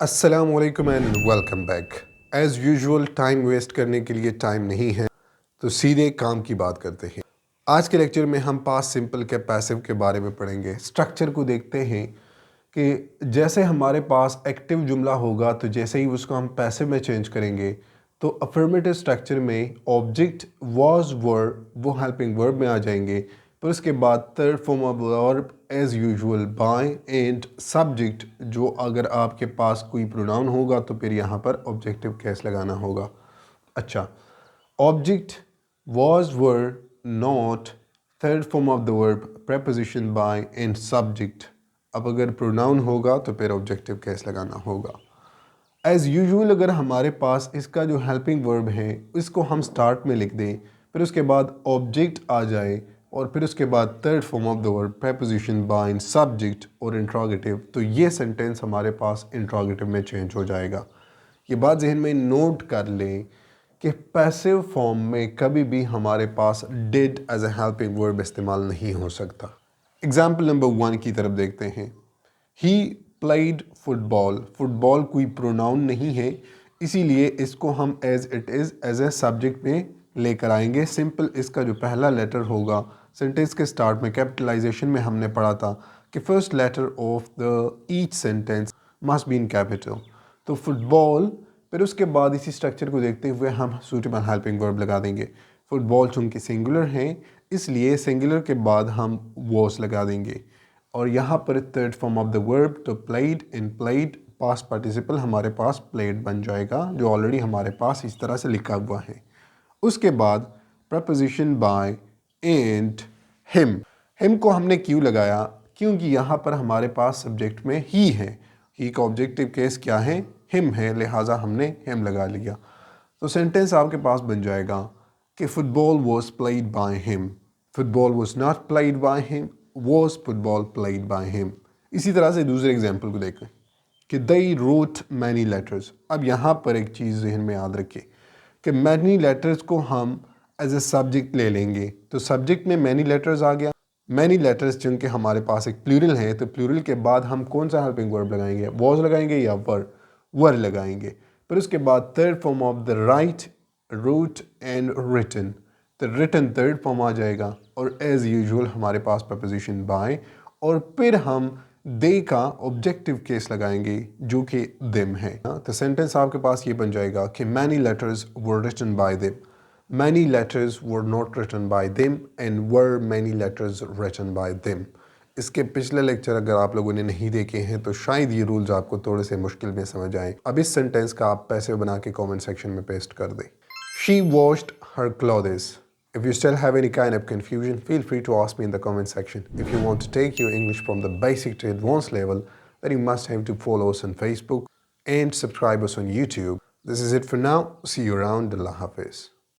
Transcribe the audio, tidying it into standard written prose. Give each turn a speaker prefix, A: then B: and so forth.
A: السلام علیکم and welcome back. As usual time waste کرنے کے لیے ٹائم نہیں ہے تو سیدھے کام کی بات کرتے ہیں. آج کے لیکچر میں ہم پاسٹ سمپل کے پیسو کے بارے میں پڑھیں گے. سٹرکچر کو دیکھتے ہیں کہ جیسے ہمارے پاس ایکٹیو جملہ ہوگا تو جیسے ہی اس کو ہم پیسو میں چینج کریں گے تو افرمیٹیو سٹرکچر میں آبجیکٹ واز ور وہ ہیلپنگ ورب میں آ جائیں گے. پھر اس کے بعد third form of verb as usual by and subject جو اگر آپ کے پاس کوئی پروناؤن ہوگا تو پھر یہاں پر آبجیکٹیو کیس لگانا ہوگا. اچھا object was were not third form of the ورب پریپوزیشن بائی اینڈ سبجیکٹ. اب اگر پروناؤن ہوگا تو پھر آبجیکٹیو کیس لگانا ہوگا. ایز یوزول اگر ہمارے پاس اس کا جو ہیلپنگ ورب ہے اس کو ہم سٹارٹ میں لکھ دیں پھر اس کے بعد آبجیکٹ آ جائے اور پھر اس کے بعد تھرڈ فارم آف دا ورب پریپوزیشن بائی سبجیکٹ اور انٹراگیٹیو تو یہ سینٹینس ہمارے پاس انٹراگیٹیو میں چینج ہو جائے گا. یہ بات ذہن میں نوٹ کر لیں کہ پیسو فارم میں کبھی بھی ہمارے پاس ڈیڈ ایز اے ہیلپنگ ورب استعمال نہیں ہو سکتا. ایگزامپل نمبر 1 کی طرف دیکھتے ہیں. He played football. Football کوئی پروناؤن نہیں ہے اسی لیے اس کو ہم as it is as a subject میں لے کر آئیں گے. سمپل اس کا جو پہلا لیٹر ہوگا سینٹینس کے سٹارٹ میں کیپٹلائزیشن میں ہم نے پڑھا تھا کہ first letter of the each sentence must be in capital. تو فٹ بال پھر اس کے بعد اسی سٹرکچر کو دیکھتے ہوئے ہم سوٹیبل ہیلپنگ ورب لگا دیں گے. فٹ بال چونکہ سنگولر ہیں اس لیے سنگولر کے بعد ہم واز لگا دیں گے اور یہاں پر third form of the verb تو played in played past participle ہمارے پاس پلیڈ بن جائے گا جو آلریڈی ہمارے پاس اس طرح سے لکھا ہوا ہے. اس کے بعد پریپوزیشن بائی اینڈ ہم کو ہم نے کیوں لگایا کیونکہ یہاں پر ہمارے پاس سبجیکٹ میں ہی ہے. ہی کا آبجیکٹیو کیس کیا ہے ہم ہے لہٰذا ہم نے ہم لگا لیا. تو سینٹینس آپ کے پاس بن جائے گا کہ football was played by ہم. Football was not played by ہم was football played by ہم. اسی طرح سے دوسرے ایگزامپل کو دیکھیں کہ they wrote many letters. اب یہاں پر ایک چیز ذہن میں یاد رکھیں کہ many letters کو ہم ایز اے سبجیکٹ لے لیں گے تو سبجیکٹ میں many letters آ گیا. many letters چونکہ ہمارے پاس ایک پلورل ہے تو پلورل کے بعد ہم کون سا ہیلپنگ ورب لگائیں گے واز لگائیں گے یا ور لگائیں گے. پھر اس کے بعد third form of the write wrote and written تو ریٹن تھرڈ فارم آ جائے گا اور ایز یوزول ہمارے پاس پریپوزیشن بائی اور پھر ہم دے کا آبجیکٹیو کیس لگائیں گے جو کہ them ہے. تو سینٹینس آپ کے پاس یہ بن جائے گا کہ many letters were written by them. many letters were not written by them and were many letters written by them. اس کے پچھلے لیکچر اگر آپ لوگوں نے نہیں دیکھے ہیں تو شاید یہ رولز آپ کو تھوڑے سے مشکل میں سمجھ آئیں. اب اس سینٹینس کا آپ پیسے بنا کے کامنٹ سیکشن میں پیسٹ کر دیں. She washed her clothes. If you still have any kind of confusion, feel free to ask me in the comment section. If you want to take your English from the basic to advanced level, then you must have to follow us on Facebook and subscribe us on YouTube. This is it for now. See you around. Allah Hafiz.